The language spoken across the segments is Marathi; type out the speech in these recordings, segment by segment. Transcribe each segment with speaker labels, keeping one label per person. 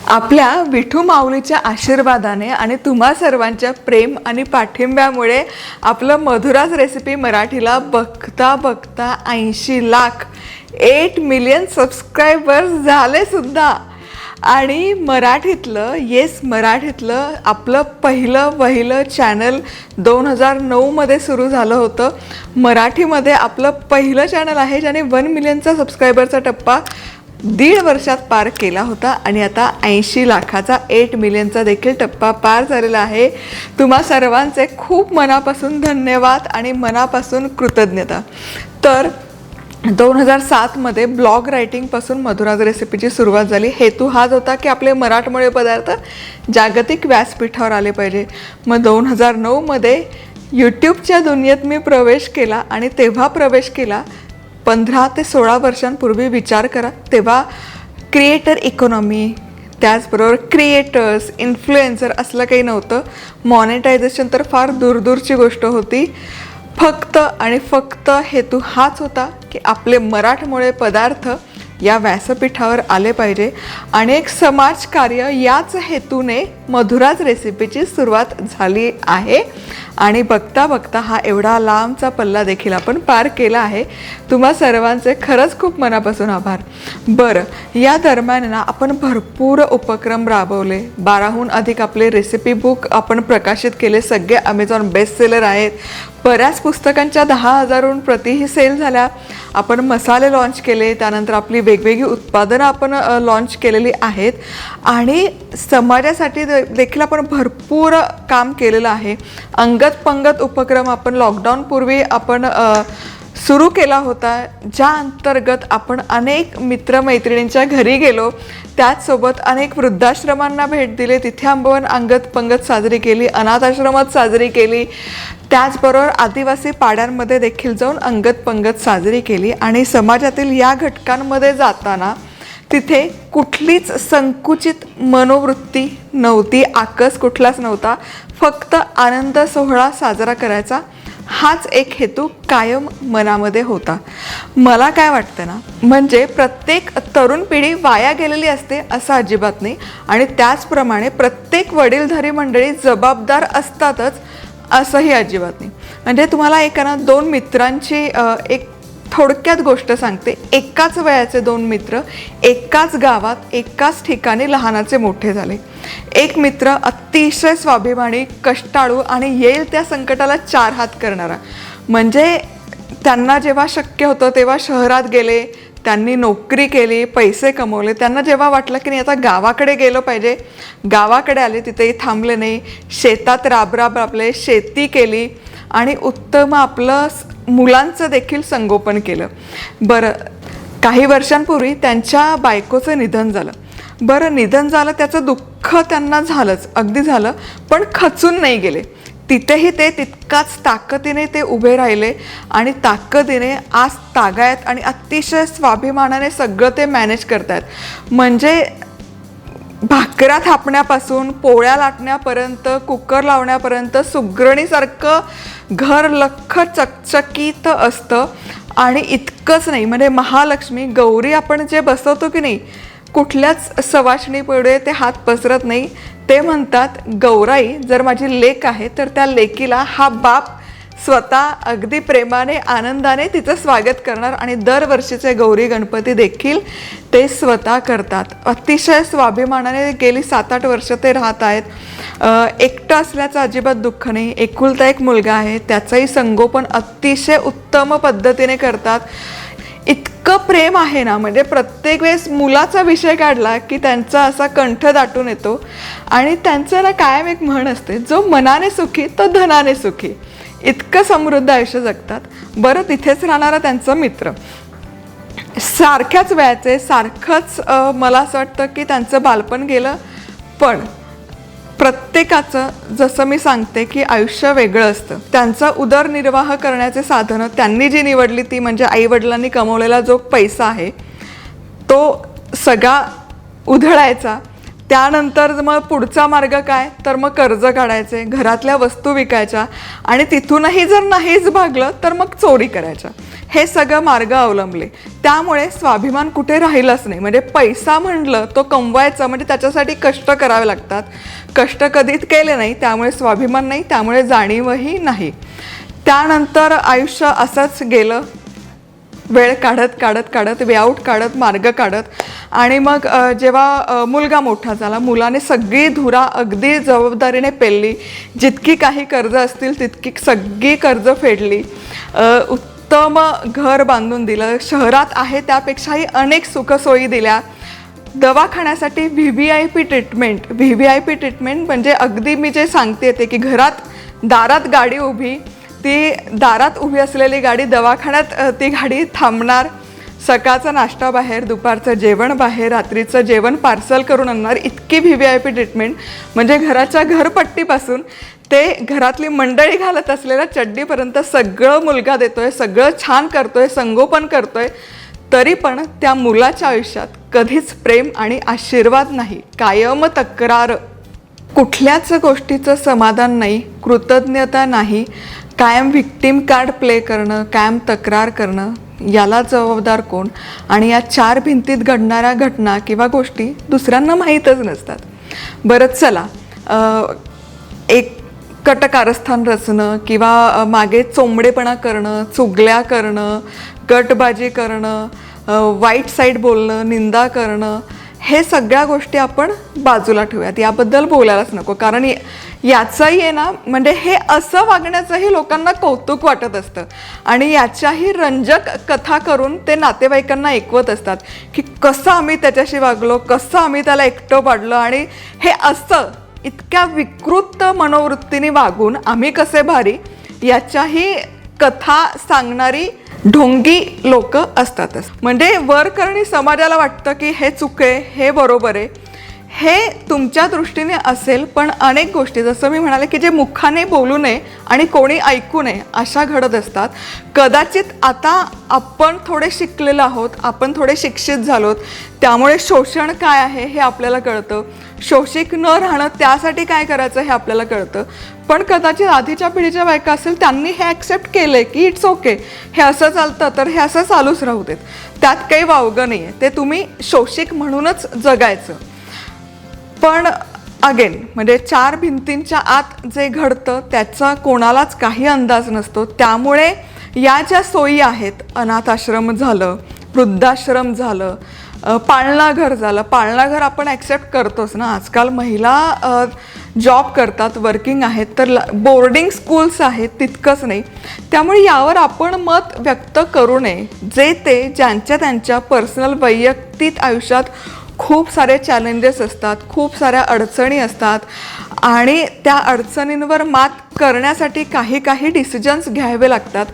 Speaker 1: आपल्या विठू माऊलीच्या आशीर्वादाने आणि तुम्हा सर्वांच्या प्रेम आणि पाठिंब्यामुळे आपलं मधुराज रेसिपी मराठीला बघता बघता 80 लाख 8 मिलियन सबस्क्रायबर्स झाले सुद्धा. आणि मराठीतलं आपलं पहिलं चॅनल 2009मध्ये सुरू झालं होतं. मराठीमध्ये आपलं पहिलं चॅनल आहे ज्याने 1 मिलियनचा सबस्क्रायबरचा टप्पा 1.5 वर्षात पार केला होता आणि आता 80 लाखाचा 8 मिलियनचा देखील टप्पा पार झालेला आहे. तुम्हा सर्वांचे खूप मनापासून धन्यवाद आणि मनापासून कृतज्ञता. तर 2007मध्ये ब्लॉग रायटिंगपासून मधुराज रेसिपीची सुरुवात झाली. हेतू हाच होता की आपले मराठमोळे पदार्थ जागतिक व्यासपीठावर आले पाहिजे. मग 2009मध्ये यूट्यूबच्या दुनियेत मी प्रवेश केला आणि तेव्हा प्रवेश केला 15 ते 16 वर्षांपूर्वी. विचार करा, तेव्हा क्रिएटर इकॉनॉमी, त्याचबरोबर क्रिएटर्स, इन्फ्लुएन्सर असलं काही नव्हतं. मॉनेटायझेशन तर फार दूरची गोष्ट होती. फक्त आणि फक्त हेतू हाच होता की आपले मराठमोळे पदार्थ या व्यासपीठावर आले पाहिजे. आणि एक समाजकार्य याच हेतूने मधुराज रेसिपीची सुरुवात झाली आहे. आणि बघता बघता हा एवढा लांबचा पल्ला देखील आपण पार केला आहे. तुम्हा सर्वांचे खरंच खूप मनापासून आभार. बरं, या दरम्यान ना आपण भरपूर उपक्रम राबवले. 12हून अधिक आपले रेसिपी बुक आपण प्रकाशित केले. सगळे अमेझॉन बेस्ट सेलर आहेत. बऱ्याच पुस्तकांच्या 10,000हून प्रतीही सेल झाल्या. आपण मसाले लॉन्च केले. त्यानंतर आपली वेगवेगळी उत्पादनं आपण लॉन्च केलेली आहेत. आणि समाजासाठी देखील आपण भरपूर काम केलेलं आहे. अंगत पंगत उपक्रम आपण लॉकडाऊनपूर्वी आपण सुरू केला होता, ज्या अंतर्गत आपण अनेक मित्रमैत्रिणींच्या घरी गेलो. त्याचसोबत अनेक वृद्धाश्रमांना भेट दिली. तिथे आपण अंगत पंगत साजरी केली, अनाथ आश्रमात साजरी केली. त्याचबरोबर आदिवासी पाड्यांमध्ये देखील जाऊन अंगत पंगत साजरी केली. आणि समाजातील या घटकांमध्ये जाताना तिथे कुठलीच संकुचित मनोवृत्ती नव्हती, आकस कुठलाच नव्हता. फक्त आनंद सोहळा साजरा करायचा हाच एक हेतू कायम मनामध्ये होता. मला काय वाटतं ना, म्हणजे प्रत्येक तरुण पिढी वाया गेलेली असते असं अजिबात नाही. आणि त्याचप्रमाणे प्रत्येक वडीलधारी मंडळी जबाबदार असतातच असंही अजिबात नाही. म्हणजे तुम्हाला एका 2 मित्रांची एक थोडक्यात गोष्ट सांगते. एकाच वयाचे 2 मित्र एकाच गावात एकाच ठिकाणी लहानाचे मोठे झाले. एक मित्र अतिशय स्वाभिमानी, कष्टाळू आणि येईल त्या संकटाला 4 हात करणारा. म्हणजे त्यांना जेव्हा शक्य होतं तेव्हा शहरात गेले, त्यांनी नोकरी केली, पैसे कमवले. त्यांना जेव्हा वाटलं की नाही आता गावाकडे गेलं पाहिजे, गावाकडे आले. तिथेही थांबले नाही. शेतात राबले, शेती केली आणि उत्तम आपलं मुलांचं देखील संगोपन केलं. बरं, काही वर्षांपूर्वी त्यांच्या बायकोचं निधन झालं. बरं, निधन झालं, त्याचं दुःख त्यांना झालंच, अगदी झालं. पण खचून नाही गेले. तिथेही ते तितकाच ताकदीने ते उभे राहिले आणि ताकदीने आज तागायत आणि अतिशय स्वाभिमानाने सगळं ते मॅनेज करतायत. म्हणजे भाकऱ्या थापण्यापासून पोळ्या लाटण्यापर्यंत, कुकर लावण्यापर्यंत सुगरणीसारखं घर लख्ख चकचकीत असतं. आणि इतकंच नाही, म्हणजे महालक्ष्मी गौरी आपण जे बसवतो की नाही, कुठल्याच सवाष्णी पुढे ते हात पसरत नाही. ते म्हणतात गौराई जर माझी लेक आहे तर त्या लेकीला हा बाप स्वतः अगदी प्रेमाने आनंदाने तिचं स्वागत करणार. आणि दरवर्षीचे गौरी गणपती देखील ते स्वतः करतात. अतिशय स्वाभिमानाने गेली 7-8 वर्ष ते राहत आहेत. एकटं असल्याचं अजिबात दुःख नाही. एकुलता एक मुलगा आहे, त्याचंही संगोपन अतिशय उत्तम पद्धतीने करतात. इतकं प्रेम आहे ना, म्हणजे प्रत्येक वेळेस मुलाचा विषय काढला की त्यांचा असा कंठ दाटून येतो. आणि त्यांचं ना कायम एक म्हण असते, जो मनाने सुखी तो धनाने सुखी. इतकं समृद्ध आयुष्य जगतात. बरं, तिथेच राहणारा त्यांचा मित्र सारख्याच वयाचे, सारखंच मला असं वाटतं की त्यांचं बालपण गेलं. पण प्रत्येकाचं जसं मी सांगते की आयुष्य वेगळं असतं. त्यांचा उदरनिर्वाह करण्याचे साधनं त्यांनी जी निवडली ती म्हणजे आईवडिलांनी कमवलेला जो पैसा आहे तो सगळा उधळायचा, त्यानंतर मग पुढचा मार्ग काय, तर मग कर्ज काढायचे, घरातल्या वस्तू विकायच्या आणि तिथूनही जर नाहीच भागलं तर मग चोरी करायच्या. हे सगळं मार्ग अवलंबले. त्यामुळे स्वाभिमान कुठे राहिलाच नाही. म्हणजे पैसा म्हणलं तो कमवायचा म्हणजे त्याच्यासाठी कष्ट करावे लागतात. कष्ट कधीच केले नाही, त्यामुळे स्वाभिमान नाही, त्यामुळे जाणीवही नाही. त्यानंतर आयुष्य असंच गेलं, वेळ काढत काढत काढत, वेआउट काढत, मार्ग काढत. आणि मग जेव्हा मुलगा मोठा झाला, मुलाने सगळी धुरा अगदी जबाबदारीने पेलली. जितकी काही कर्ज असतील तितकी सगळी कर्ज फेडली. उत्तम घर बांधून दिलं, शहरात आहे त्यापेक्षाही अनेक सुखसोयी दिल्या. दवाखान्यासाठी VVIP ट्रीटमेंट म्हणजे अगदी मी जे सांगते ते की दारात गाडी उभी, ती दारात उभी असलेली गाडी दवाखान्यात ती गाडी थांबणार. सकाळचा नाश्ता बाहेर, दुपारचं जेवण बाहेर, रात्रीचं जेवण पार्सल करून आणणार. इतकी VVIP ट्रीटमेंट. म्हणजे घराच्या घरपट्टीपासून ते घरातली मंडळी घालत असलेल्या चड्डीपर्यंत सगळं मुलगा देतोय, सगळं छान करतोय, संगोपन करतोय. तरी पण त्या मुलाच्या आयुष्यात कधीच प्रेम आणि आशीर्वाद नाही, कायम तक्रार. कुठल्याच गोष्टीचं समाधान नाही, कृतज्ञता नाही, कायम व्हिक्टीम कार्ड प्ले करणं, कायम तक्रार करणं. याला जबाबदार कोण? आणि या 4 भिंतीत घडणाऱ्या घटना किंवा गोष्टी दुसऱ्यांना माहीतच नसतात. बरं चला, एक कटकारस्थान रचणं किंवा मागे चोंबडेपणा करणं, चुगल्या करणं, गटबाजी करणं, वाईट साईड बोलणं, निंदा करणं, हे सगळ्या गोष्टी आपण बाजूला ठेवूयात. याबद्दल बोलायलाच नको. कारण याचाही आहे ना, म्हणजे हे असं वागण्याचंही लोकांना कौतुक वाटत असतं आणि याच्याही रंजक कथा करून ते नातेवाईकांना ऐकवत असतात की कसं आम्ही त्याच्याशी वागलो, कसं आम्ही त्याला एकटं पाडलं. आणि हे असं इतक्या विकृत मनोवृत्तीने वागून आम्ही कसे भारी, याच्याही कथा सांगणारी ढोंगी लोक असतातच. म्हणजे वरकरणी समाजाला वाटतं की हे चूक आहे, हे बरोबर आहे. हे तुमच्या दृष्टीने असेल, पण अनेक गोष्टी जसं मी म्हणाले की जे मुखाने बोलू नये आणि कोणी ऐकू नये अशा घडत असतात. कदाचित आता आपण थोडे शिकलेलो आहोत, आपण थोडे शिक्षित झालोत, त्यामुळे शोषण काय आहे हे आपल्याला कळतं. शोषित न राहणं त्यासाठी काय करायचं हे आपल्याला कळतं. पण कदाचित आधीच्या पिढीच्या बायका असेल, त्यांनी हे ॲक्सेप्ट केलं आहे की इट्स ओके, हे असं चालतं तर हे असं चालूच राहू देत, त्यात काही वावगं नाही आहे, ते तुम्ही शोषिक म्हणूनच जगायचं. पण अगेन म्हणजे 4 भिंतींच्या आत जे घडतं त्याचा कोणालाच काही अंदाज नसतो. त्यामुळे या ज्या सोयी आहेत, अनाथ आश्रम झालं, वृद्धाश्रम झालं, पाळणाघर झालं. पाळणाघर आपण ॲक्सेप्ट करतोच ना. आजकाल महिला जॉब करतात, वर्किंग आहेत, तर बोर्डिंग स्कूल्स आहेत तितकंच नाही. त्यामुळे यावर आपण मत व्यक्त करू नये. जे ते ज्यांच्या त्यांच्या पर्सनल वैयक्तिक आयुष्यात खूप सारे चॅलेंजेस असतात, खूप साऱ्या अडचणी असतात आणि त्या अडचणींवर मात करण्यासाठी काही डिसिजन्स घ्यावे लागतात.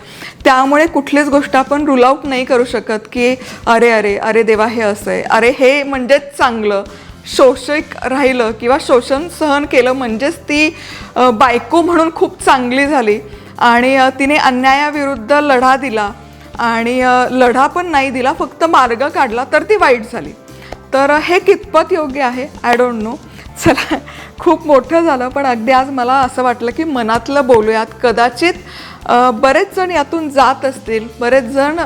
Speaker 1: त्यामुळे कुठलीच गोष्ट आपण रूल आउट नाही करू शकत की अरे अरे अरे देवा हे असं आहे, अरे हे म्हणजेच चांगलं. शोषक राहिलं किंवा शोषण सहन केलं म्हणजेच ती बायको म्हणून खूप चांगली झाली आणि तिने अन्यायाविरुद्ध लढा दिला आणि लढा पण नाही दिला, फक्त मार्ग काढला तर ती वाईट झाली. तर हे कितपत योग्य आहे आय डोंट नो. चला, खूप मोठं झालं, पण अगदी आज मला असं वाटलं की मनातलं बोलूयात. कदाचित बरेच जण यातून जात असतील, बरेच जण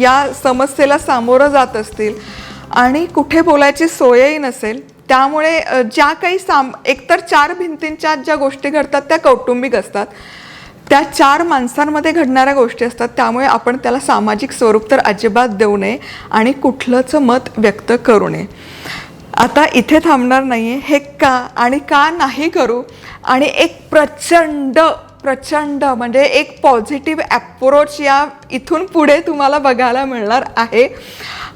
Speaker 1: या समस्येला सामोरं जात असतील आणि कुठे बोलायची सोयही नसेल. त्यामुळे ज्या काही एकतर 4 भिंतींच्या ज्या गोष्टी घडतात त्या कौटुंबिक असतात, त्या 4 माणसांमध्ये घडणाऱ्या गोष्टी असतात. त्यामुळे आपण त्याला सामाजिक स्वरूप तर अजिबात देऊ नये आणि कुठलंच मत व्यक्त करू नये. आता इथे थांबणार नाही आहे. हे का आणि का नाही करू आणि एक प्रचंड म्हणजे एक पॉझिटिव्ह ॲप्रोच या इथून पुढे तुम्हाला बघायला मिळणार आहे.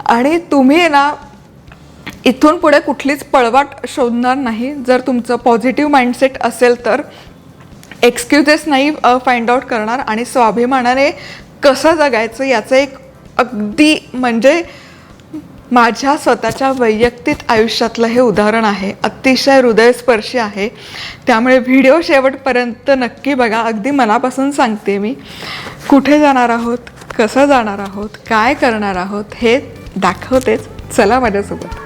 Speaker 1: आणि तुम्ही ना इथून पुढे कुठलीच पळवाट शोधणार नाही. जर तुमचं पॉझिटिव्ह माइंडसेट असेल तर एक्सक्युजेस नाही फाइंड आउट करणार आणि स्वाभिमानाने कसं जगायचं याचं एक अगदी म्हणजे माझ्या स्वतःच्या वैयक्तिक आयुष्यातलं हे उदाहरण आहे. अतिशय हृदयस्पर्शी आहे. त्यामुळे व्हिडिओ शेवटपर्यंत नक्की बघा. अगदी मनापासून सांगते मी. कुठे जाणार आहोत, कसं जाणार आहोत, काय करणार आहोत हे दाखवतेच. चला माझ्यासोबत.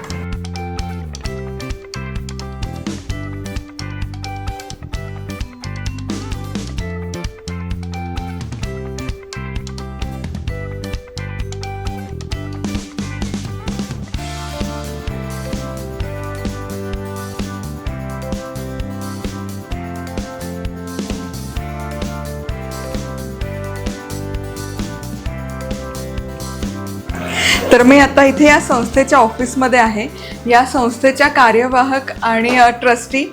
Speaker 1: तर मी आता इथे या संस्थेच्या ऑफिसमध्ये आहे. या संस्थेच्या कार्यवाहक आणि ट्रस्टी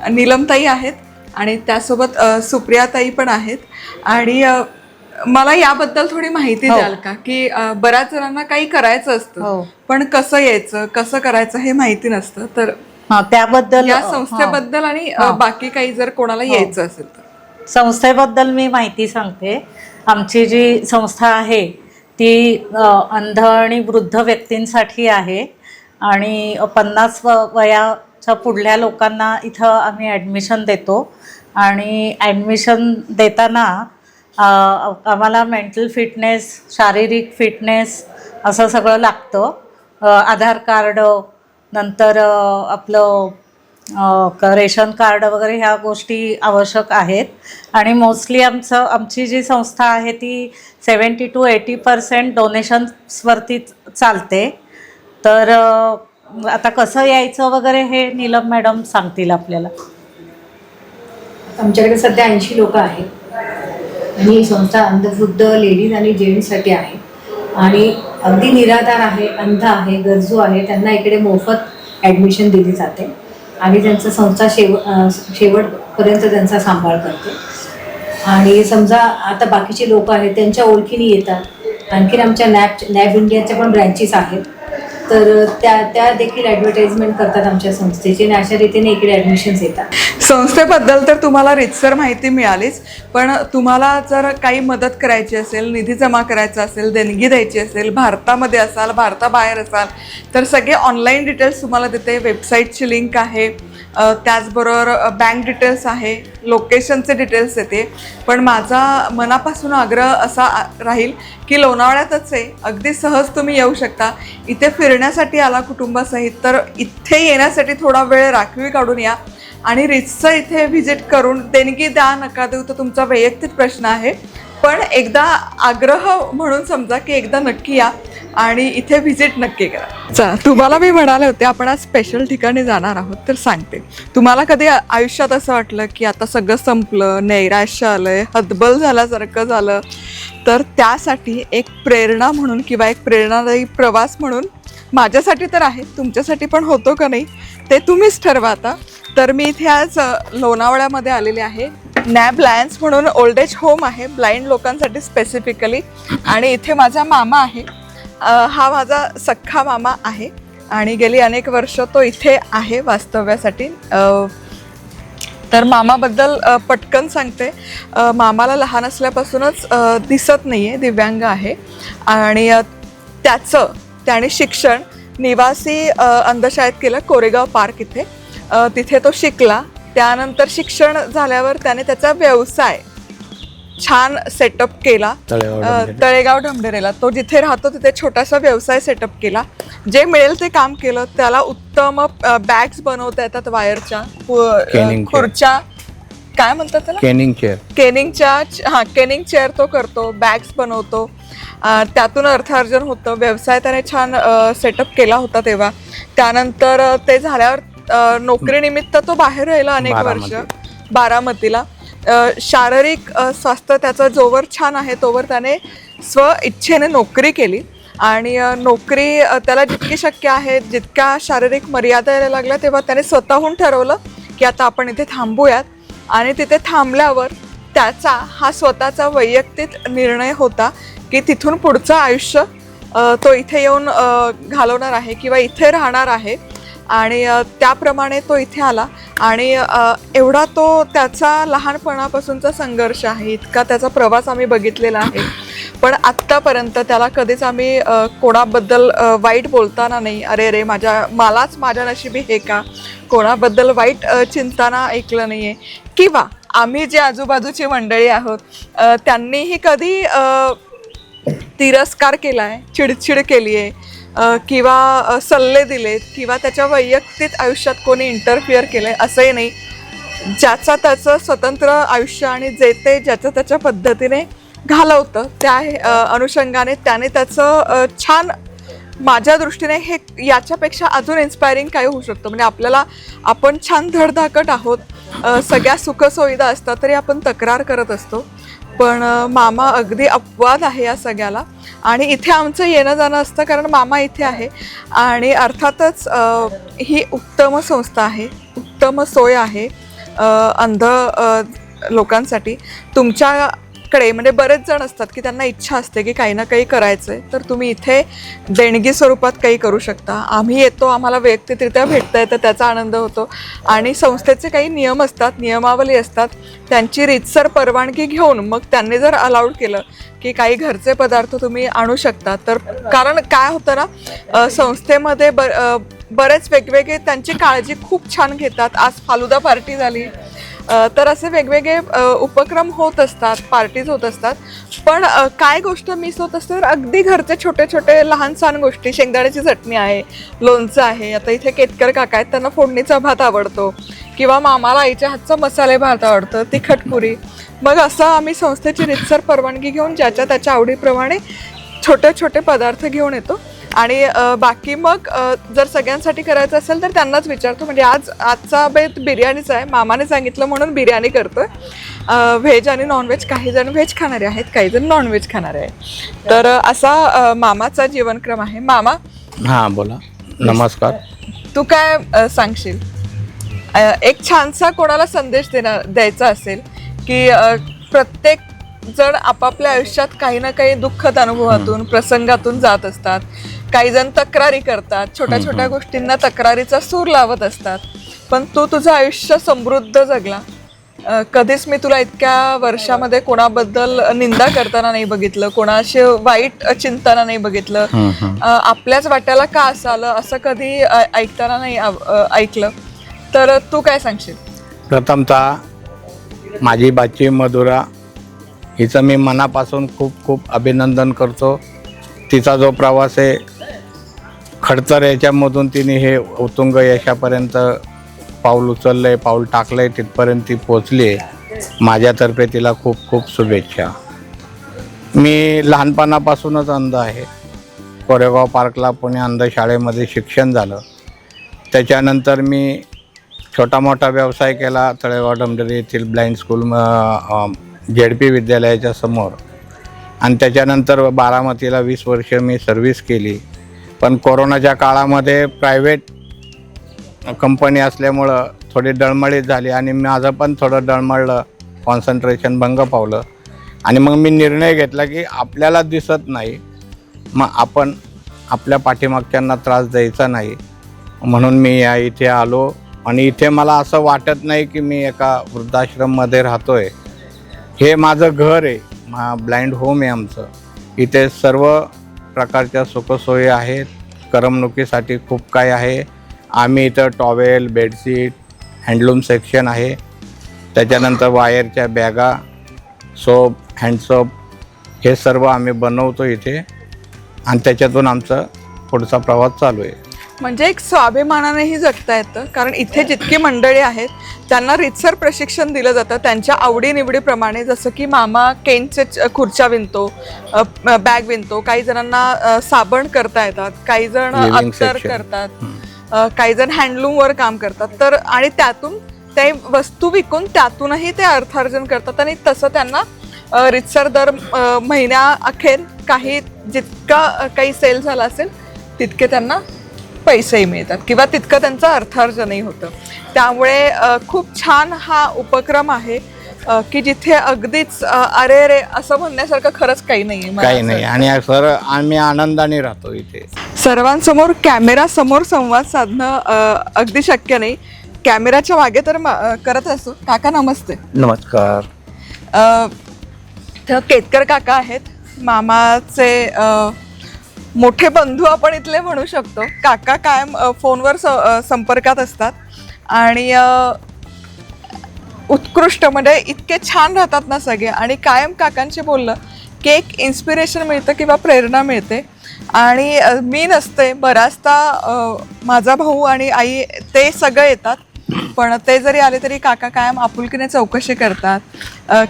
Speaker 1: नीलमताई आहेत आणि त्यासोबत सुप्रियाताई पण आहेत. आणि मला याबद्दल थोडी माहिती द्याल का, की बऱ्याच जणांना काही करायचं असतं पण कसं यायचं, कसं करायचं हे माहिती नसतं. तर
Speaker 2: त्याबद्दल
Speaker 1: या संस्थेबद्दल आणि बाकी काही जर कोणाला यायचं असेल तर
Speaker 2: संस्थेबद्दल मी माहिती सांगते. आमची जी संस्था आहे ती अंध आणि वृद्ध व्यक्तींसाठी आहे आणि 50 वयाच्या पुढल्या लोकांना इथं आम्ही ॲडमिशन देतो. आणि ॲडमिशन देताना आम्हाला मेंटल फिटनेस, शारीरिक फिटनेस असं सगळं लागतं. आधार कार्ड, नंतर आपलं रेशन कार्ड वगैरे ह्या गोष्टी आवश्यक आहेत. आणि मोस्टली आमची जी संस्था आहे ती 70 to 80% डोनेशन्सवरती चालते. तर आता कसं यायचं वगैरे हे नीलम मॅडम सांगतील आपल्याला.
Speaker 3: आमच्याकडे सध्या 80 लोक आहेत आणि ही संस्था अंधवृद्ध लेडीज आणि जेंट्ससाठी आहे आणि अगदी निराधार आहे, अंध आहे, गरजू आहे, त्यांना इकडे मोफत ॲडमिशन दिली जाते आणि त्यांचं संस्था शेवटपर्यंत त्यांचा सांभाळ करते. आणि समजा आता बाकीचे लोक आहेत त्यांच्या ओळखीने येतात. आणखीन आमच्या नॅब इंडियाच्या पण ब्रँचेस आहेत, तर त्या देखील ॲडव्हर्टाइजमेंट करतात आमच्या संस्थेची आणि अशा रीतीने इकडे ॲडमिशन्स येतात.
Speaker 1: संस्थेबद्दल तर तुम्हाला रितसर माहिती मिळालीच, पण तुम्हाला जर काही मदत करायची असेल, निधी जमा करायचा असेल, देणगी द्यायची असेल, भारतामध्ये असाल, भारताबाहेर असाल तर सगळे ऑनलाईन डिटेल्स तुम्हाला देते. वेबसाईटची लिंक आहे, त्याचबरोबर बँक डिटेल्स आहे, लोकेशनचे डिटेल्स येते. पण माझा मनापासून आग्रह असा राहील की लोणावळ्यातच आहे, अगदी सहज तुम्ही येऊ शकता. इथे फिरण्यासाठी आला कुटुंबासहित तर इथे येण्यासाठी थोडा वेळ राखीव काढून या आणि रितसर इथे व्हिजिट करून देणगी द्या नका देऊ तर तुमचा वैयक्तिक प्रश्न आहे, पण एकदा आग्रह म्हणून समजा की एकदा नक्की या आणि इथे व्हिजिट नक्की करा. चला, तुम्हाला मी म्हणाले होते आपण आज स्पेशल ठिकाणी जाणार आहोत, तर सांगते. तुम्हाला कधी आयुष्यात असं वाटलं की आता सगळं संपलं, नैराश्य आलंय, हतबल झाल्यासारखं झालं, तर त्यासाठी एक प्रेरणा म्हणून किंवा एक प्रेरणादायी प्रवास म्हणून माझ्यासाठी तर आहे, तुमच्यासाठी पण होतो का नाही ते तुम्हीच ठरवा आता. तर मी इथे आज लोणावळ्यामध्ये आलेले आहे. नॅब लायन्स म्हणून ओल्ड एज होम आहे ब्लाइंड लोकांसाठी स्पेसिफिकली, आणि इथे माझा मामा आहे. हा माझा सख्खा मामा आहे आणि गेली अनेक वर्ष तो इथे आहे वास्तव्यासाठी. तर मामाबद्दल पटकन सांगते. मामाला लहान असल्यापासूनच दिसत नाही आहे, दिव्यांग आहे आणि त्याने शिक्षण निवासी अंधशाळेत केलं कोरेगाव पार्क इथे. तिथे तो शिकला. त्यानंतर शिक्षण झाल्यावर त्याने त्याचा व्यवसाय छान सेटअप केला तळेगाव ढमढेरेला. तो जिथे राहतो तिथे छोटासा व्यवसाय सेटअप केला. जे मिळेल ते काम केलं. त्याला उत्तम बॅग्स बनवता येतात, वायरच्या, खुर्च्या, काय म्हणतात त्याला, केनिंग चेअर तो करतो, बॅग्स बनवतो. त्यातून अर्थार्जन होतं. व्यवसाय त्याने छान सेटअप केला होता तेव्हा. त्यानंतर ते झाल्यावर नोकरीनिमित्त तो बाहेर राहिला अनेक वर्ष बारामतीला. शारीरिक स्वास्थ्य त्याचं जोवर छान आहे तोवर त्याने स्व इच्छेने नोकरी केली आणि नोकरी त्याला जितकी शक्य आहे, जितक्या शारीरिक मर्यादा यायला लागल्या तेव्हा त्याने स्वतःहून ठरवलं की आता आपण इथे थांबूयात. आणि तिथे थांबल्यावर त्याचा हा स्वतःचा वैयक्तिक निर्णय होता की तिथून पुढचं आयुष्य तो इथे येऊन घालवणार आहे किंवा इथे राहणार आहे. आणि त्याप्रमाणे तो इथे आला आणि एवढा तो त्याचा लहानपणापासूनचा संघर्ष आहे, इतका त्याचा प्रवास आम्ही बघितलेला आहे. पण आत्तापर्यंत त्याला कधीच आम्ही कोणाबद्दल वाईट बोलताना नाही, अरे मलाच माझ्या नशिबी हे का, कोणाबद्दल वाईट चिंताना ऐकलं नाही आहे. किंवा आम्ही जे आजूबाजूची मंडळी आहोत त्यांनीही कधी तिरस्कार केला आहे, चिडचिड केली आहे किंवा सल्ले दिलेत किंवा त्याच्या वैयक्तिक आयुष्यात कोणी इंटरफिअर केलं आहे असंही नाही. ज्याचा त्याचं स्वतंत्र आयुष्य आणि जे ते ज्याच्या त्याच्या पद्धतीने घालवतं त्या अनुषंगाने त्याने त्याचं छान, माझ्या दृष्टीने हे याच्यापेक्षा अजून इन्स्पायरिंग काय होऊ शकतं. म्हणजे आपण छान धडधाकट आहोत, सगळ्या सुखसुविधा असतात तरी आपण तक्रार करत असतो. पण मामा अगदी अपवाद आहे या सगळ्याला. आणि इथे आमचं येणं जाणं असतं कारण मामा इथे आहे. आणि अर्थातच ही उत्तम संस्था आहे, उत्तम सोय आहे अंध लोकांसाठी. तुमच्याकडे म्हणजे बरेच जण असतात की त्यांना इच्छा असते की काही ना काही करायचं आहे, तर तुम्ही इथे देणगी स्वरूपात काही करू शकता. आम्ही येतो, आम्हाला वैयक्तिकरित्या भेटता येतं, त्याचा आनंद होतो. आणि संस्थेचे काही नियम असतात, नियमावली असतात, त्यांची रीतसर परवानगी घेऊन मग त्यांनी जर अलाउड केलं की काही घरचे पदार्थ तुम्ही आणू शकता. तर कारण काय होतं ना, संस्थेमध्ये बरेच वेगवेगळे त्यांची काळजी खूप छान घेतात. आज फालुदा पार्टी झाली, तर असे वेगवेगळे उपक्रम होत असतात, पार्टीज होत असतात. पण काय गोष्ट मिस होत असते तर अगदी घरचे छोटे छोटे लहान सहान गोष्टी. शेंगदाण्याची चटणी आहे, लोणचं आहे, आता इथे केतकर काका आहेत, त्यांना फोडणीचा भात आवडतो, किंवा मामाला आईच्या हातचा मसाले भात आवडतं, तिखट पुरी. मग असं आम्ही संस्थेची रीतसर परवानगी घेऊन ज्याच्या त्याच्या आवडीप्रमाणे छोटे छोटे पदार्थ घेऊन येतो. आणि बाकी मग जर सगळ्यांसाठी करायचं असेल तर त्यांनाच विचारतो. म्हणजे आजचा बेत बिर्याणीचा आहे, मामाने सांगितलं म्हणून बिर्याणी करतोय. व्हेज आणि नॉनव्हेज, काही जण व्हेज खाणारे आहेत, काही जण नॉनव्हेज खाणारे आहेत. तर असा मामाचा जीवनक्रम आहे. मामा,
Speaker 4: हां बोला. नमस्कार.
Speaker 1: तू काय सांगशील? एक छानसा कोणाला संदेश द्यायचा असेल की प्रत्येक जण आपापल्या आयुष्यात काही ना काही दुःखद अनुभवातून, प्रसंगातून जात असतात. काही जण तक्रारी करतात, छोट्या छोट्या गोष्टींना तक्रारीचा सूर लावत असतात. पण तू तुझं आयुष्य समृद्ध जगला. कधीच मी तुला इतक्या वर्षामध्ये कोणाबद्दल निंदा करताना नाही बघितलं, कोणाशी वाईट चिंताना नाही बघितलं, आपल्याच वाट्याला का असं आलं असं कधी ऐकताना नाही ऐकलं. तर तू काय सांगशील?
Speaker 4: प्रथमतः माझी बाची मधुरा हिचं मी मनापासून खूप खूप अभिनंदन करतो. तिचा जो प्रवास आहे खडतर याच्यामधून तिने हे उत्तुंग यशापर्यंत पाऊल उचललं आहे, पाऊल टाकलं आहे, तिथपर्यंत ती पोचली आहे. माझ्यातर्फे तिला खूप खूप शुभेच्छा. मी लहानपणापासूनच अंध आहे. कोरेगाव पार्कला पुणे अंध शाळेमध्ये शिक्षण झालं. त्याच्यानंतर मी छोटा मोठा व्यवसाय केला तळेगाव डमडरी येथील ब्लाइंड स्कूल ZP विद्यालयाच्या समोर. आणि त्याच्यानंतर बारामतीला 20 वर्ष मी सर्व्हिस केली. पण कोरोनाच्या काळामध्ये प्रायव्हेट कंपनी असल्यामुळं थोडी डळमळीत झाली आणि माझं पण थोडं डळमळलं, कॉन्सन्ट्रेशन भंग पावलं. आणि मग मी निर्णय घेतला की आपल्याला दिसत नाही, मग आपण आपल्या पाठीमागच्यांना त्रास द्यायचा नाही. म्हणून मी इथे आलो. आणि इथे मला असं वाटत नाही की मी एका वृद्धाश्रममध्ये राहतो आहे. हे माझं घर आहे, ब्लाइंड होम आहे आमचं. इथे सर्व प्रकारच्या सुखसोयी आहेत, करमणुकीसाठी खूप काही आहे. आम्ही इथं टॉवेल, बेडशीट, हँडलूम सेक्शन आहे. त्याच्यानंतर वायरच्या बॅगा, सोप, हँडसोप हे सर्व आम्ही बनवतो इथे. आणि त्याच्यातून आमचा पुढचा प्रवास चालू आहे.
Speaker 1: म्हणजे एक स्वाभिमानानेही जगता येतं. कारण इथे जितकी मंडळी आहेत त्यांना रीतसर प्रशिक्षण दिलं जातं त्यांच्या आवडीनिवडीप्रमाणे. जसं की मामा केनचे खुर्च्या विणतो, बॅग विणतो, काही जणांना साबण करता येतात, काही जण अत्तर करतात, काही जण हँडलूमवर काम करतात. तर आणि त्यातून ते वस्तू विकून त्यातूनही ते अर्थार्जन करतात. आणि तसं त्यांना रीतसर दर महिन्याअखेर काही जितका काही सेल झाला असेल तितके त्यांना पैसेही मिळतात किंवा तितकं त्यांचं अर्थार्जनही होतं. त्यामुळे खूप छान हा उपक्रम आहे की जिथे अगदीच अरे रे असं म्हणण्यासारखं खरंच काही नाही आहे.
Speaker 4: आणि सर आम्ही आनंदाने राहतो इथे.
Speaker 1: सर्वांसमोर कॅमेरा समोर संवाद साधणं अगदी शक्य नाही. कॅमेराच्या मागे तर करत असतो. काका नमस्ते.
Speaker 5: नमस्कार.
Speaker 1: तर केतकर काका आहेत, मामाचे मोठे बंधू आपण इथले म्हणू शकतो. काका कायम फोनवर संपर्कात असतात आणि उत्कृष्ट म्हणजे इतके छान राहतात ना सगळे. आणि कायम काकांशी बोललं की एक इन्स्पिरेशन मिळतं किंवा प्रेरणा मिळते. आणि मी नसते बऱ्याचदा माझा भाऊ आणि आई ते सगळं येतात, पण ते जरी आले तरी काका कायम आपुलकीने चौकशी करतात,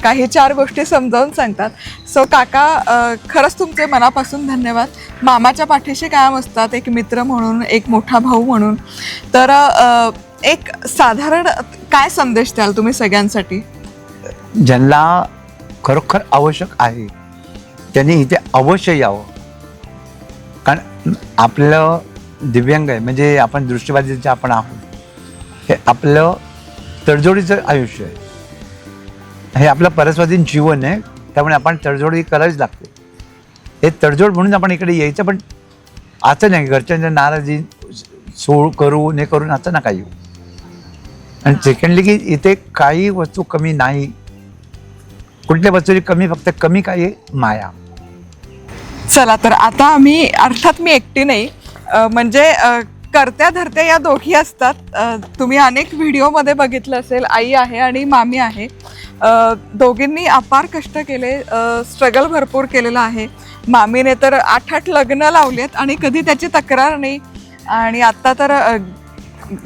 Speaker 1: काही 4 गोष्टी समजावून सांगतात. सो काका खरंच तुमचे मनापासून धन्यवाद. मामाच्या पाठीशी कायम असतात, एक मित्र म्हणून, एक मोठा भाऊ म्हणून. तर एक साधारण काय संदेश द्याल तुम्ही सगळ्यांसाठी?
Speaker 5: ज्यांना खरोखर आवश्यक आहे त्यांनी इथे अवश्य यावं. कारण आपलं दिव्यांग आहे म्हणजे आपण दृष्टिबाधित आपण आहोत, हे आपलं तडजोडीचं आयुष्य आहे, हे आपलं परस्वाधीन जीवन आहे. त्यामुळे आपण तडजोडी करावीच लागते. हे तडजोड म्हणून आपण इकडे यायचं, पण असं नाही घरच्यांच्या नाराजी सोड करून हे करून असं नका येऊ. आणि सेकंडली की इथे काही वस्तू कमी नाही, कुठल्या वस्तूची कमी, फक्त कमी काय आहे माया.
Speaker 1: चला तर आता आम्ही, अर्थात मी एकटी नाही, म्हणजे करत्या धरत्या या दोघी असतात. तुम्ही अनेक व्हिडिओमध्ये बघितलं असेल, आई आहे आणि मामी आहे. दोघींनी अपार कष्ट केले, स्ट्रगल भरपूर केलेलं आहे. मामीने तर 8 लग्न लावलेत आणि कधी त्याची तक्रार नाही. आणि आत्ता तर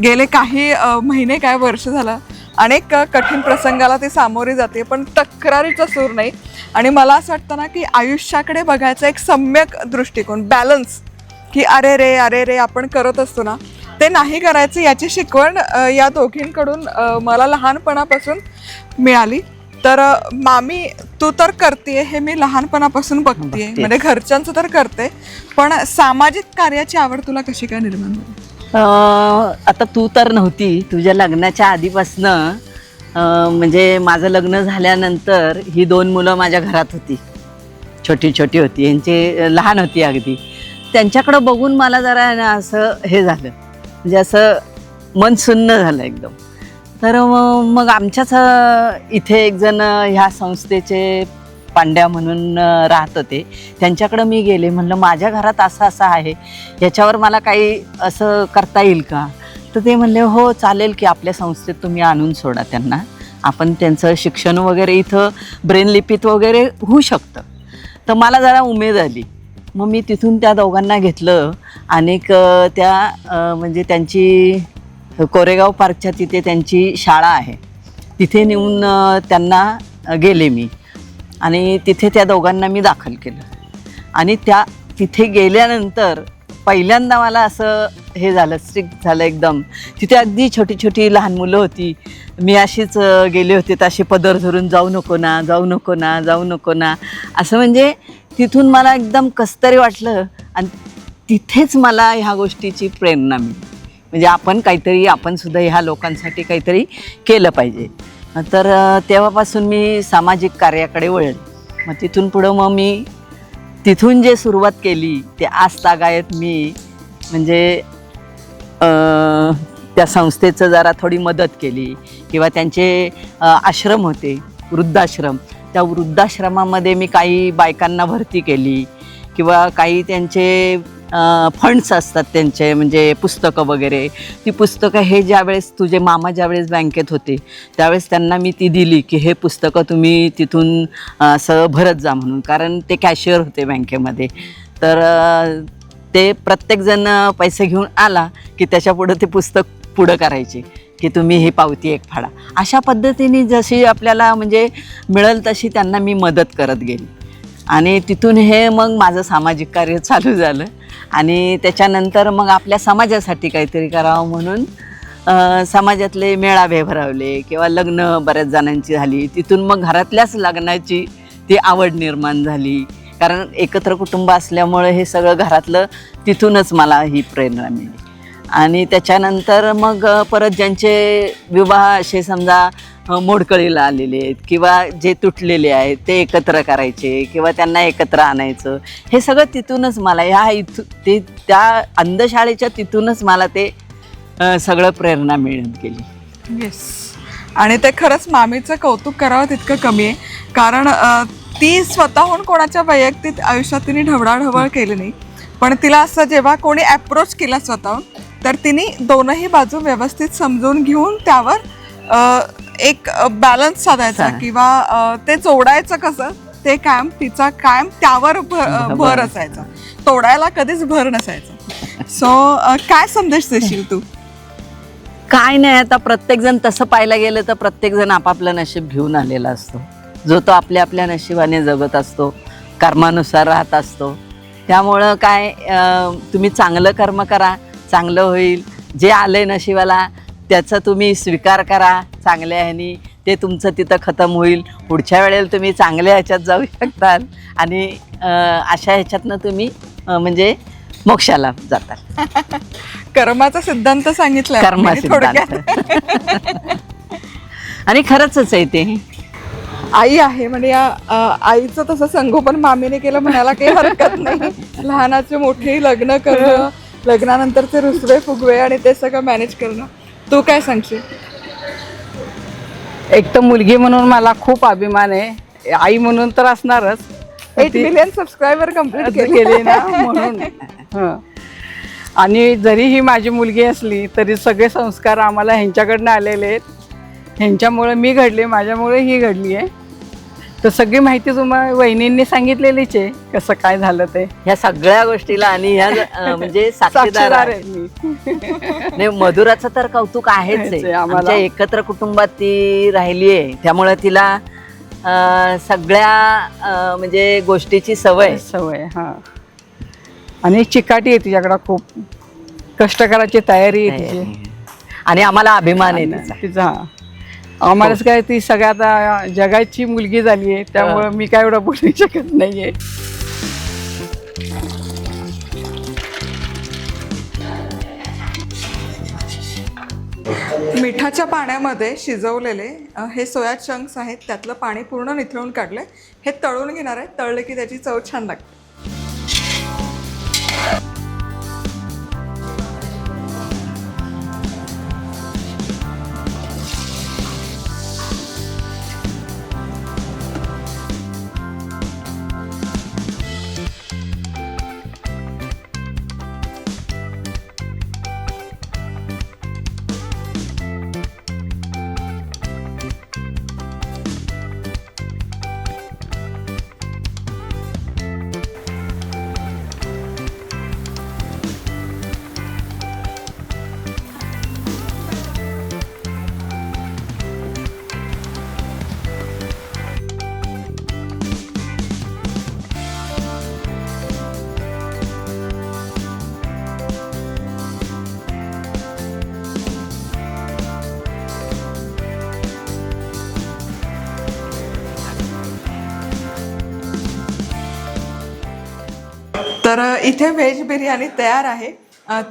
Speaker 1: गेले काही महिने काय वर्ष झालं अनेक कठीण प्रसंगाला ती सामोरी जाते, पण तक्रारीचा सूर नाही. आणि मला असं वाटतं ना की आयुष्याकडे बघायचा एक सम्यक दृष्टिकोन, बॅलन्स, की अरे रे आपण करत असतो ना, ते नाही करायचं, याची शिकवण या दोघींकडून मला लहानपणापासून मिळाली. तर मामी, तू तर करते हे मी लहानपणापासून बघतेय, म्हणजे घरच्यांचं तर करते, पण सामाजिक कार्याची आवड तुला कशी काय निर्माण झाली?
Speaker 6: आता तू तर नव्हती, तुझ्या लग्नाच्या आधीपासनं म्हणजे माझं लग्न झाल्यानंतर ही 2 मुलं माझ्या घरात होती, छोटी छोटी होती, यांची लहान होती अगदी. त्यांच्याकडं बघून मला जरा ना असं हे झालं, म्हणजे असं मन सुन्न झालं एकदम. तर मग आमच्याच इथे एक जण ह्या संस्थेचे पांड्या म्हणून राहत होते, त्यांच्याकडं मी गेले, म्हणलं माझ्या घरात असं असं आहे, याच्यावर मला काही असं करता येईल का? तर ते म्हणले हो चालेल की, आपल्या संस्थेत तुम्ही आणून सोडा त्यांना, आपण त्यांचं शिक्षण वगैरे इथं ब्रेन लिपीत वगैरे होऊ शकतं. तर मला जरा उमेद आली. मग मी तिथून त्या दोघांना घेतलं आणि त्या म्हणजे त्यांची कोरेगाव पार्कच्या तिथे त्यांची शाळा आहे, तिथे नेऊन त्यांना गेले मी आणि तिथे त्या दोघांना मी दाखल केलं. आणि तिथे गेल्यानंतर पहिल्यांदा मला असं हे झालं, स्ट्रिक्ट झालं एकदम. तिथे अगदी छोटी छोटी लहान मुलं होती, मी अशीच गेले होते, तर असे पदर धरून जाऊ नको ना, जाऊ नको ना, जाऊ नको ना, असं. म्हणजे तिथून मला एकदम कसतरी वाटलं आणि तिथेच मला ह्या गोष्टीची प्रेरणा मिळाली, म्हणजे आपण सुद्धा ह्या लोकांसाठी काहीतरी केलं पाहिजे. तर तेव्हापासून मी सामाजिक कार्याकडे वळले. मग तिथून पुढं मग मी तिथून जे सुरुवात केली ते आजतागायत मी म्हणजे त्या संस्थेचं जरा थोडी मदत केली, किंवा त्यांचे आश्रम होते, वृद्धाश्रम, त्या वृद्धाश्रमामध्ये मी काही बायकांना भरती केली, किंवा काही त्यांचे फंड्स असतात त्यांचे, म्हणजे पुस्तकं वगैरे. ती पुस्तकं हे ज्यावेळेस तुझे मामा ज्यावेळेस बँकेत होते त्यावेळेस त्यांना मी ती दिली की हे पुस्तकं तुम्ही तिथून असं भरत जा म्हणून, कारण ते कॅशियर होते बँकेमध्ये. तर ते प्रत्येकजण पैसे घेऊन आला की त्याच्यापुढं ते पुस्तक पुढं करायचे की तुम्ही ही पावती एक फाडा. अशा पद्धतीने जशी आपल्याला म्हणजे मिळेल तशी त्यांना मी मदत करत गेली. आणि तिथून हे मग माझं सामाजिक कार्य चालू झालं. आणि त्याच्यानंतर मग आपल्या समाजासाठी काहीतरी करावं म्हणून समाजातले मेळावे भरवले, किंवा लग्न बऱ्याच जणांची झाली. तिथून मग घरातल्याच लग्नाची ती आवड निर्माण झाली, कारण एकत्र कुटुंब असल्यामुळे हे सगळं घरातलं, तिथूनच मला ही प्रेरणा मिळाली. आणि त्याच्यानंतर मग परत ज्यांचे विवाह असे समजा मोडकळीला आलेले आहेत, किंवा जे तुटलेले आहेत ते एकत्र करायचे, किंवा त्यांना एकत्र आणायचं, हे सगळं तिथूनच मला त्या अंधशाळेच्या तिथूनच मला ते सगळं प्रेरणा मिळत गेली.
Speaker 1: येस. आणि ते खरंच मामीचं कौतुक करावं तितकं कमी आहे, कारण ती स्वतःहून कोणाच्या वैयक्तिक आयुष्यात तिने ढवळाढवळ केली नाही, पण तिला असं जेव्हा कोणी ॲप्रोच केला स्वतःहून, तर तिने दोनही बाजू व्यवस्थित समजून घेऊन त्यावर एक बॅलन्स साधायचा, किंवा ते जोडायचं कसं, ते कायम तिचा कायम त्यावर भर असायचा, तोडायला कधीच भर नसायचा. सो काय संदेश देशील तू?
Speaker 6: काय नाही, आता प्रत्येकजण तसं पाहायला गेलं तर प्रत्येकजण आपापलं नशीब घेऊन आलेला असतो, जो तो आपल्या आपल्या नशिबाने जगत असतो, कर्मानुसार राहत असतो. त्यामुळं काय, तुम्ही चांगलं कर्म करा, चांगलं होईल. जे आलंय नशिबाला त्याचा तुम्ही स्वीकार करा चांगल्या ह्यानी, ते तुमचं तिथं खतम होईल. पुढच्या वेळेला तुम्ही चांगल्या ह्याच्यात जाऊ शकताल आणि अशा ह्याच्यातनं तुम्ही म्हणजे मोक्षाला जाताल.
Speaker 1: कर्माचा सिद्धांत सांगितला
Speaker 6: कर्म सिद्धांत. आणि खरंच आहे ते.
Speaker 1: आई आहे म्हणजे या आईचं तसं संगोपन मामीने केलं म्हणायला काही हरकत नाही. लहानाचे मोठे लग्न करणं, लग्नानंतरचे रुसवे फुगवे आणि ते सगळं मॅनेज करणं. तू काय सांगशील?
Speaker 7: एक तर मुलगी म्हणून मला खूप अभिमान आहे, आई म्हणून तर असणारच.
Speaker 1: 8 मिलियन सबस्क्रायबर कम्प्लीट
Speaker 7: केले ना म्हणून. हं. आणि जरी ही माझी मुलगी असली तरी सगळे संस्कार आम्हाला ह्यांच्याकडनं आलेले आहेत. ह्यांच्यामुळे मी घडले, माझ्यामुळे ही घडली आहे. तर सगळी माहिती तुम्हाला वहिनींनी सांगितलेलीच आहे कसं काय झालं ते.
Speaker 6: ह्या सगळ्या गोष्टीला आणि ह्या म्हणजे साक्षीदार
Speaker 7: साक्षीदार
Speaker 6: आहेत.
Speaker 7: आहेत मी.
Speaker 6: नाही, मधुराचं तर कौतुक आहेच
Speaker 7: आहेच
Speaker 6: आहे.
Speaker 7: आहे आम्हाला.
Speaker 6: आमच्या एकत्र कुटुंबात ती राहिली आहे, त्यामुळे तिला सगळ्या म्हणजे गोष्टीची सवय.
Speaker 7: हा. आणि चिकाटी आहे तिच्याकडं, खूप कष्ट करायची तयारी आहे तिची.
Speaker 6: आणि आम्हाला अभिमान आहे तिचा.
Speaker 7: तिचा आम्हालाच काय, ती सगळ्यात जगाची मुलगी झाली आहे, त्यामुळे मी काय एवढं बोलू शकत नाहीये.
Speaker 1: मिठाच्या पाण्यामध्ये शिजवलेले हे सोया चंक्स आहेत, त्यातलं पाणी पूर्ण निथळून काढलंय. हे तळून घेणार आहे. तळले की त्याची चव छान लागते. तर इथे व्हेज बिर्याणी तयार आहे.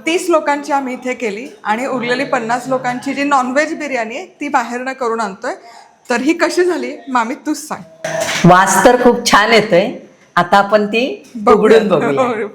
Speaker 1: 30 लोकांची आम्ही इथे केली आणि उरलेली 50 लोकांची जी नॉनव्हेज बिर्याणी आहे ती बाहेरनं करून आणतोय. तर ही कशी झाली मामी तूच सांग.
Speaker 6: वास तर खूप छान येतोय. आता आपण ती उघडून बघूया.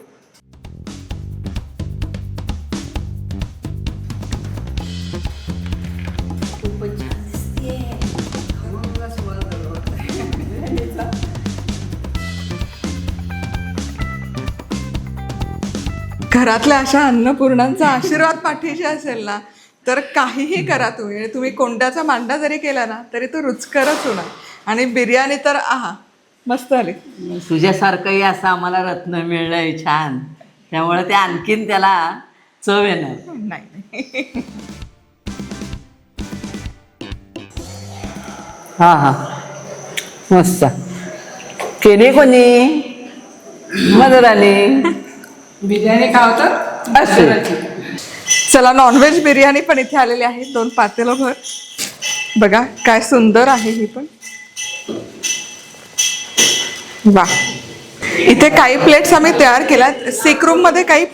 Speaker 1: घरातल्या अशा अन्नपूर्णांचा आशीर्वाद पाठीशी असेल ना तर काहीही करा तुम्ही. तुम्ही कोंड्याचा मांडा जरी केला ना तरी तो रुचकरच होणार. आणि बिर्याणी तर आहा मस्त आली.
Speaker 6: तुझ्यासारखंही असं आम्हाला रत्न मिळलंय छान, त्यामुळे ते आणखीन त्याला चव येणार.
Speaker 1: नाही
Speaker 7: हा हा, मस्त केली कोणी? मधुराने.
Speaker 1: बिर्याणी खावतात. चला नॉनव्हेज बिर्याणी पण इथे आलेली आहे. 2 पातेलं भर. बघा काय सुंदर आहे ही पण. वा. इथे काही प्लेट्स आम्ही तयार केल्यात. सिक रूम मध्ये काही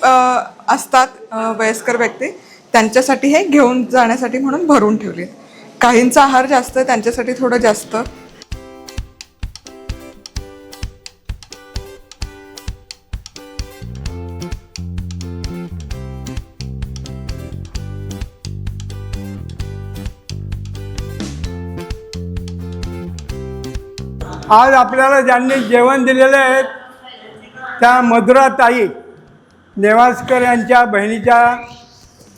Speaker 1: असतात वयस्कर व्यक्ती, त्यांच्यासाठी हे घेऊन जाण्यासाठी म्हणून भरून ठेवले. काहींचा आहार जास्त आहे त्यांच्यासाठी थोडं जास्त.
Speaker 8: आज आपल्याला ज्यांनी जेवण दिलेलं आहे त्या मधुरा ताई नेवासकर यांच्या बहिणीच्या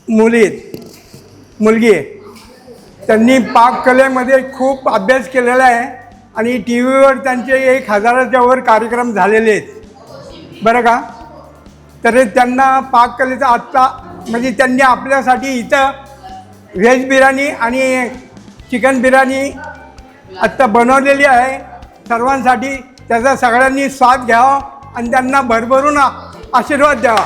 Speaker 8: मुलगी आहे. त्यांनी पाककलेमध्ये खूप अभ्यास केलेला आहे आणि टी व्हीवर त्यांचे 1000च्या वर कार्यक्रम झालेले आहेत बरं का. तर त्यांना पाककलेचा आत्ता म्हणजे त्यांनी आपल्यासाठी इथं व्हेज बिर्याणी आणि चिकन बिर्याणी आत्ता बनवलेली आहे सर्वांसाठी. त्याचा सगळ्यांनी स्वाद घ्यावा आणि त्यांना भरभरून आशीर्वाद द्यावा.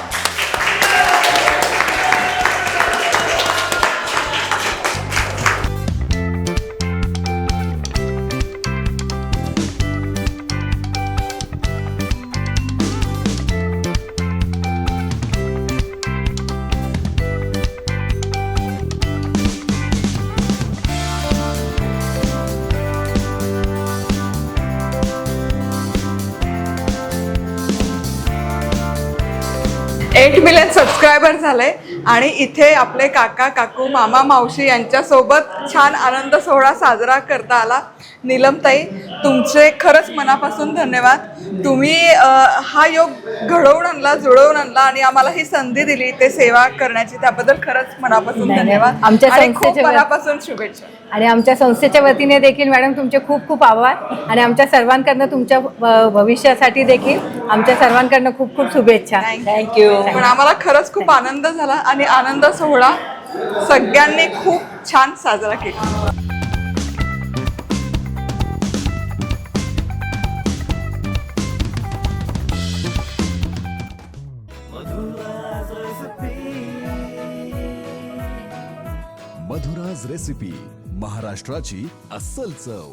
Speaker 1: 8 मिलियन सबस्क्रायबर झाले आणि इथे आपले काका काकू मामा मावशी यांच्यासोबत छान आनंद सोहळा साजरा करता आला. नीलमताई, तुमचे खरंच मनापासून धन्यवाद. तुम्ही हा योग घडवून आणला, जुळवून आणला आणि आम्हाला ही संधी दिली ते सेवा करण्याची, त्याबद्दल खरंच मनापासून धन्यवाद.
Speaker 3: आमच्या
Speaker 1: आणि खूप
Speaker 3: संस्थेच्या
Speaker 1: मनापासून शुभेच्छा.
Speaker 3: आणि आमच्या संस्थेच्या वतीने देखील मॅडम तुमचे खूप खूप आभार आणि आमच्या सर्वांकडनं तुमच्या भविष्यासाठी देखील आमच्या सर्वांकडनं खूप खूप शुभेच्छा.
Speaker 6: थँक्यू.
Speaker 1: पण आम्हाला खरंच खूप आनंद झाला आणि आनंद सोहळा सगळ्यांनी खूप छान साजरा केला.
Speaker 9: मधुराज रेसिपी, महाराष्ट्राची अस्सल चव.